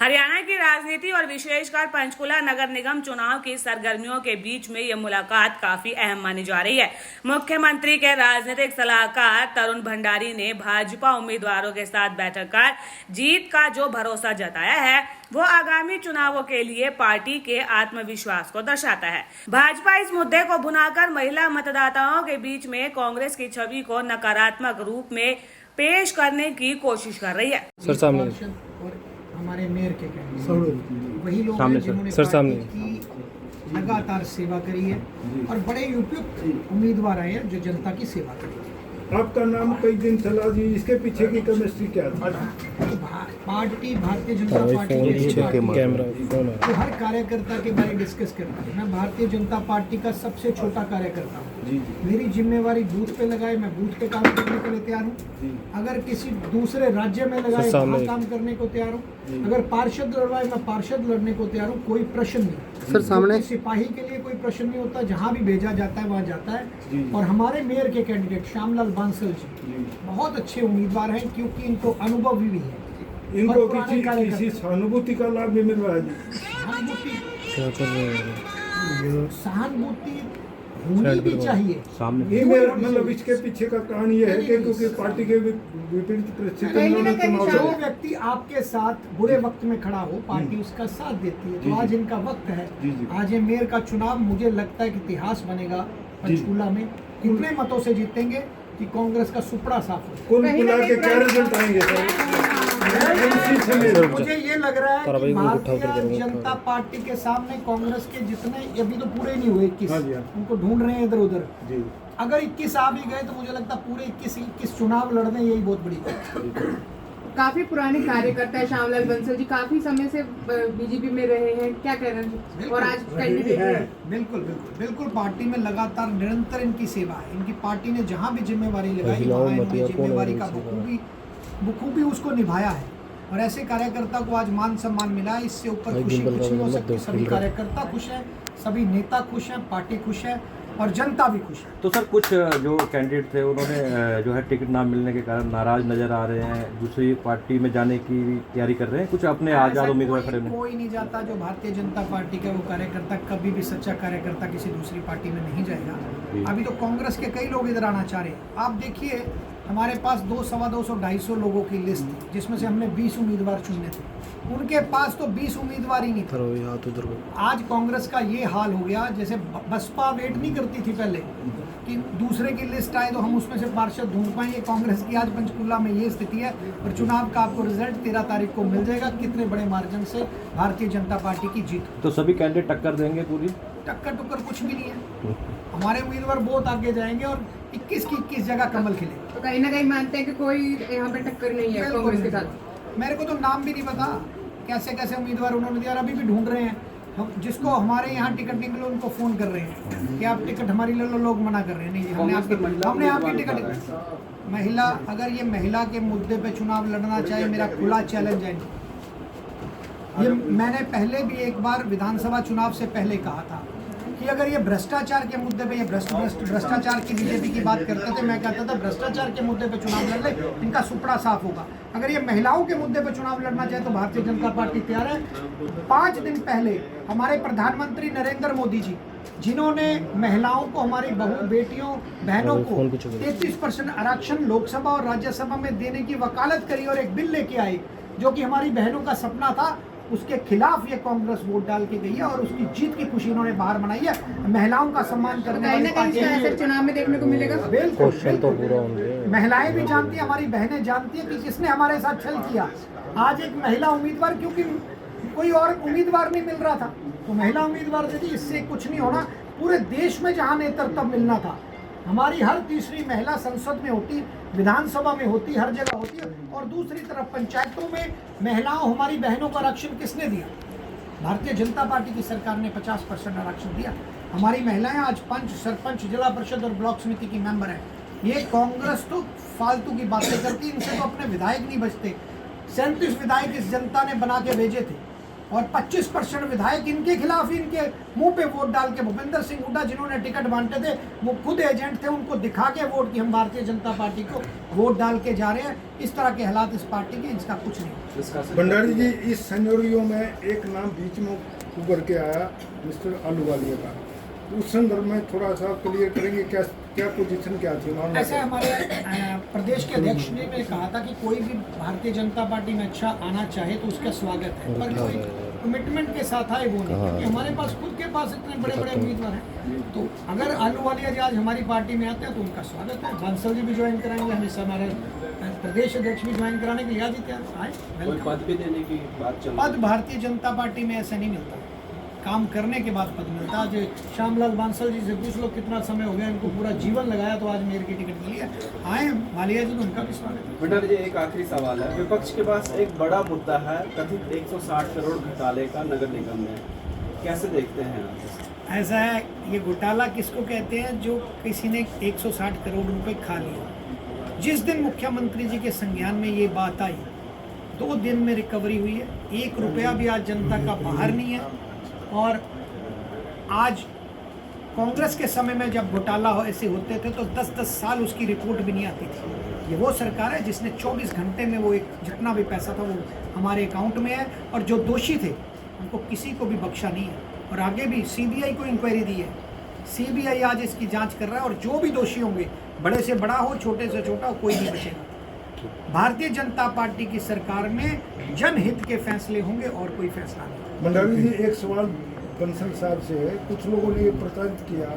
हरियाणा की राजनीति और विशेषकर पंचकुला नगर निगम चुनाव की सरगर्मियों के बीच में ये मुलाकात काफी अहम मानी जा रही है। मुख्यमंत्री के राजनीतिक सलाहकार तरुण भंडारी ने भाजपा उम्मीदवारों के साथ बैठक कर जीत का जो भरोसा जताया है वो आगामी चुनावों के लिए पार्टी के आत्मविश्वास को दर्शाता है। भाजपा इस मुद्दे को भुनाकर महिला मतदाताओं के बीच में कांग्रेस की छवि को नकारात्मक रूप में पेश करने की कोशिश कर रही है। सर सामने और हमारे मेयर के कैंडिडेट वही लोग हैं जिन्होंने पार्टी की लगातार सेवा करी है और बड़े उपयुक्त उम्मीदवार आए हैं जो जनता की सेवा करी है। आपका नाम कई दिन चला जी, इसके पीछे की केमिस्ट्री क्या थी? पार्टी भारतीय जनता पार्टी तो हर कार्यकर्ता के बारे में डिस्कस करती है। मैं भारतीय जनता पार्टी का सबसे छोटा कार्यकर्ता हूँ। मेरी जिम्मेवारी बूथ पे लगाए, मैं बूथ पे काम करने के लिए तैयार हूँ। अगर किसी दूसरे राज्य में लगाए वहाँ काम करने को तैयार हूँ। अगर पार्षद लड़वाए मैं पार्षद लड़ने को तैयार हूँ। कोई प्रश्न नहीं सर सामने सिपाही के लिए कोई प्रश्न नहीं होता, जहाँ भी भेजा जाता है वहाँ जाता है। और हमारे मेयर के कैंडिडेट श्यामलाल बांसल जी बहुत अच्छे उम्मीदवार हैं क्योंकि इनको अनुभव भी है। इनको किसी सहानुभूति का लाभ भी मिल रहा है? सहानुभूति होनी भी चाहिए सामने। मतलब इसके पीछे का कहानी ये है कि क्योंकि पार्टी के विपरीत परिस्थितियों में जो व्यक्ति आपके साथ बुरे वक्त में खड़ा हो पार्टी उसका साथ देती है। तो आज इनका वक्त है। आज ये मेयर का चुनाव मुझे लगता है कि इतिहास बनेगा। पंचकूला में इतने मतों से जीतेंगे कि कांग्रेस का सुपड़ा साफ हो। कुल मिला के क्या रिजल्ट आएंगे सर? मुझे ये लग रहा है कि भारतीय जनता पार्टी के सामने कांग्रेस के जितने अभी तो पूरे नहीं हुए 21 उनको ढूंढ रहे हैं इधर उधर। अगर 21 आ भी गए तो मुझे लगता है पूरे 21 चुनाव लड़ने यही बहुत बड़ी बात है। काफी पुराने कार्यकर्ता है श्यामलाल बंसल जी, काफी समय से बीजेपी में रहे हैं, क्या कह रहे हैं और आज कैंडिडेट है। बिल्कुल पार्टी में लगातार निरंतर इनकी सेवा है। इनकी पार्टी ने जहाँ भी जिम्मेवारी लगाई वहाँ इन्होंने जिम्मेवारी का बखूबी उसको निभाया है और ऐसे कार्यकर्ता को आज मान सम्मान मिला है। इससे ऊपर खुशी कुछ नहीं हो सकती। सभी कार्यकर्ता खुश हैं, सभी नेता खुश हैं, पार्टी खुश है और जनता भी खुश है। तो सर कुछ जो कैंडिडेट थे उन्होंने जो है टिकट ना मिलने के कारण नाराज नजर आ रहे हैं, दूसरी पार्टी में जाने की तैयारी कर रहे हैं, कुछ अपने आजाद उम्मीदवार खड़े हैं। कोई नहीं जाता जो भारतीय जनता पार्टी का वो कार्यकर्ता, कभी भी सच्चा कार्यकर्ता किसी दूसरी पार्टी में नहीं जाएगा। अभी तो कांग्रेस के कई लोग इधर आना चाह रहे हैं। आप देखिए हमारे पास 200, 250, 250 लोगों की लिस्ट थी जिसमें से हमने 20 उम्मीदवार चुने थे। उनके पास तो 20 उम्मीदवार ही नहीं थे। आज कांग्रेस का ये हाल हो गया, जैसे बसपा वेट नहीं करती थी पहले कि दूसरे की लिस्ट आए तो हम उसमें से पार्षद ढूंढ पाएंगे। कांग्रेस की आज पंचकूला में ये स्थिति है और चुनाव का आपको रिजल्ट 13 तारीख को मिल जाएगा कितने बड़े मार्जिन से भारतीय जनता पार्टी की जीत। तो सभी कैंडिडेट टक्कर देंगे पूरी? टक्कर कुछ भी नहीं है। हमारे उम्मीदवार बहुत आगे जाएंगे और 21 की 21 जगह कमल खिलेगा। तो कहीं ना कहीं मानते हैं कि कोई यहाँ पे टक्कर नहीं है कांग्रेस के साथ। मेरे को तो नाम भी नहीं पता कैसे कैसे उम्मीदवार उन्होंने दिया, अभी भी ढूंढ रहे हैं। हम जिसको हमारे यहाँ टिकट नहीं मिले उनको फोन कर रहे हैं कि आप टिकट हमारी ले लो, लोग मना कर रहे हैं नहीं हमने आपकी टिकट। महिला, अगर ये महिला के मुद्दे पे चुनाव लड़ना चाहे मेरा खुला चैलेंज है। ये मैंने पहले भी एक बार विधानसभा चुनाव से पहले कहा था कि अगर ये भ्रष्टाचार के मुद्दे पे, ये भ्रष्टाचार की बीजेपी की बात करते थे, मैं कहता था भ्रष्टाचार के मुद्दे पे चुनाव लड़ ले, इनका सुपड़ा साफ होगा। अगर ये महिलाओं के मुद्दे पे चुनाव लड़ना चाहे तो भारतीय जनता पार्टी तैयार है। 5 दिन पहले हमारे प्रधानमंत्री नरेंद्र मोदी जी, जिन्होंने महिलाओं को, हमारी बेटियों बहनों को 33% आरक्षण लोकसभा और राज्यसभा में देने की वकालत करी और एक बिल लेके आए जो कि हमारी बहनों का सपना था, उसके खिलाफ ये कांग्रेस वोट डाल के गई है और उसकी जीत की खुशी इन्होंने बाहर मनाई है। महिलाओं का सम्मान करने वाली पार्टी है। चुनाव में देखने को मिलेगा। बिल्कुल महिलाएं भी जानती है, हमारी बहनें जानती है कि किसने हमारे साथ छल किया। आज एक महिला उम्मीदवार, क्योंकि कोई और उम्मीदवार नहीं मिल रहा था तो महिला उम्मीदवार दे दी। इससे कुछ नहीं होना। पूरे देश में जहाँ नेतृत्व मिलना था, हमारी हर तीसरी महिला संसद में होती, विधानसभा में होती, हर जगह होती है। और दूसरी तरफ पंचायतों में महिलाओं, हमारी बहनों को आरक्षण किसने दिया? भारतीय जनता पार्टी की सरकार ने 50% आरक्षण दिया। हमारी महिलाएं आज पंच, सरपंच, जिला परिषद और ब्लॉक समिति की मेंबर है। ये कांग्रेस तो फालतू की बातें करती, इनसे तो अपने विधायक नहीं बचते। 37 विधायक इस जनता ने बना के भेजे थे और 25% विधायक इनके खिलाफ, इनके मुंह पे वोट डाल के, भूपेंद्र सिंह हुड्डा जिन्होंने टिकट बांटे थे वो खुद एजेंट थे, उनको दिखा के वोट कि हम भारतीय जनता पार्टी को वोट डाल के जा रहे हैं। इस तरह के हालात इस पार्टी के, इसका कुछ नहीं। भंडारी जी, इस सिनेरियो में एक नाम बीच में उभर के आया, मिस्टर आलूवालिया का। उस संदर्भ में थोड़ा सा क्लियर करेंगे, क्या पोजीशन क्या थी? ऐसे हमारे प्रदेश के अध्यक्ष ने मैं कहा था कि कोई भी भारतीय जनता पार्टी में अच्छा आना चाहे तो उसका स्वागत है, पर कोई कमिटमेंट के साथ आए वो नहीं, क्योंकि हमारे पास खुद के पास इतने बड़े बड़े उम्मीदवार हैं। तो अगर आलूवालिया जी आज हमारी पार्टी में आते हैं तो उनका स्वागत है। बांसल जी भी ज्वाइन कराएंगे, हमेशा हमारे प्रदेश अध्यक्ष भी ज्वाइन कराने के लिए आदित्य आए। पद भी देने की बात चल पद भारतीय जनता पार्टी में ऐसा नहीं मिलता, काम करने के बाद पद मिलता है। जो श्यामलाल बांसल जी से पूछ लो कितना समय हो गया, इनको पूरा जीवन लगाया तो आज मेयर की टिकट मिली है। आए मालिया जी, तो उनका भी स्वागत है। भंडारी जी, एक आखिरी सवाल है। विपक्ष के पास एक बड़ा मुद्दा है कथित 160 करोड़ घोटाले का नगर निगम में, कैसे देखते हैं आप? ऐसा है, ये घोटाला किसको कहते हैं? जो किसी ने 160 करोड़ रुपए खा लिया। जिस दिन मुख्यमंत्री जी के संज्ञान में ये बात आई, 2 दिन में रिकवरी हुई है। 1 रुपया भी आज जनता का बाहर नहीं है। और आज कांग्रेस के समय में जब घोटाला ऐसे होते थे तो 10-10 साल उसकी रिपोर्ट भी नहीं आती थी। ये वो सरकार है जिसने 24 घंटे में वो एक जितना भी पैसा था वो हमारे अकाउंट में है, और जो दोषी थे उनको किसी को भी बख्शा नहीं है। और आगे भी सीबीआई को इंक्वायरी दी है, सीबीआई आज इसकी जांच कर रहा है, और जो भी दोषी होंगे, बड़े से बड़ा हो, छोटे से छोटा हो, कोई नहीं बचेगा। भारतीय जनता पार्टी की सरकार में जनहित के फैसले होंगे और कोई फैसला नहीं। भंडारी जी, एक सवाल बंसल साहब से है। कुछ लोगों ने ये प्रचारित किया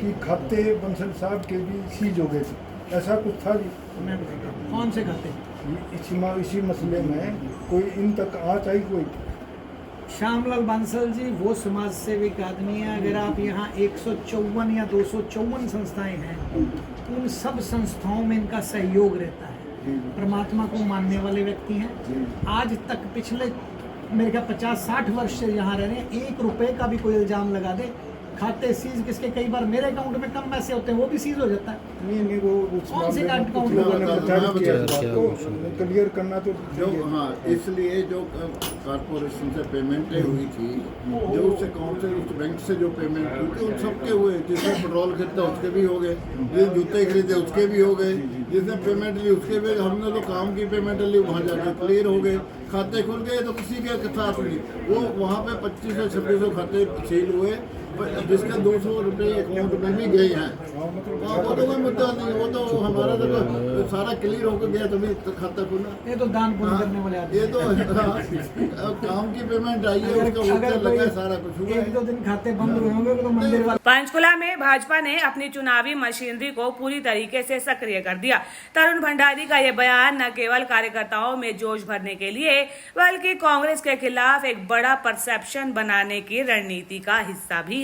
कि खाते बंसल साहब के भी सीज हो गए थे, ऐसा कुछ था जी? मैं बताता हूं, कौन से खाते? इसी मसले में कोई इन तक आँच आई कोई? श्यामलाल बांसल जी वो समाज सेविक आदमी है। अगर आप यहाँ 154 या 254 संस्थाएं हैं, उन सब संस्थाओं में इनका सहयोग रहता है। परमात्मा को मानने वाले व्यक्ति हैं। आज तक पिछले मेरे ख्याल 50-60 वर्ष से यहाँ रह रहे हैं, 1 रुपए का भी कोई इल्जाम लगा दे, खाते सीज किसके, कई बार मेरे अकाउंट में कम पैसे होते हैं वो भी सीज हो जाता है। नहीं, वो कौन से अकाउंट लोगों ने प्रचारित किया इस बात को, क्लियर करना तो जो इसलिए जो कॉर्पोरेशन से पेमेंटें हुई थी, जो उस अकाउंट से, उस बैंक से जो पेमेंट हुई थी, उन सबके हुए। जिसने पेट्रोल खरीदा उसके भी हो गए, जिसने जूते खरीदे उसके भी हो गए, जिसने पेमेंट ली उसके भी। हमने तो काम की पेमेंट ली, वहाँ जाकर क्लियर हो गए, खाते खुल गए। तो किसी के साथ नहीं, वो वहाँ पे 2500-2600 खाते सील हुए, जिसके 200 रुपये अकाउंट में भी गए हैं। वो तो कोई मुद्दा नहीं, वो तो हमारा तो सारा क्लियर होकर गया तभी तो खाता खुला। ये तो दान पुण्य करने वाले आदमी ये तो काम की पेमेंट आई है, उसका वोचर लगा है, सारा कुछ हुआ है। 1-2 दिन खाते बंद हुए होंगे तो मंदिर वाले। पंचकुला में भाजपा ने अपनी चुनावी मशीनरी को पूरी तरीके से सक्रिय कर दिया। तरुण भंडारी का यह बयान न केवल कार्यकर्ताओं में जोश भरने के लिए बल्कि कांग्रेस के खिलाफ एक बड़ा परसेप्शन बनाने की रणनीति का हिस्सा भी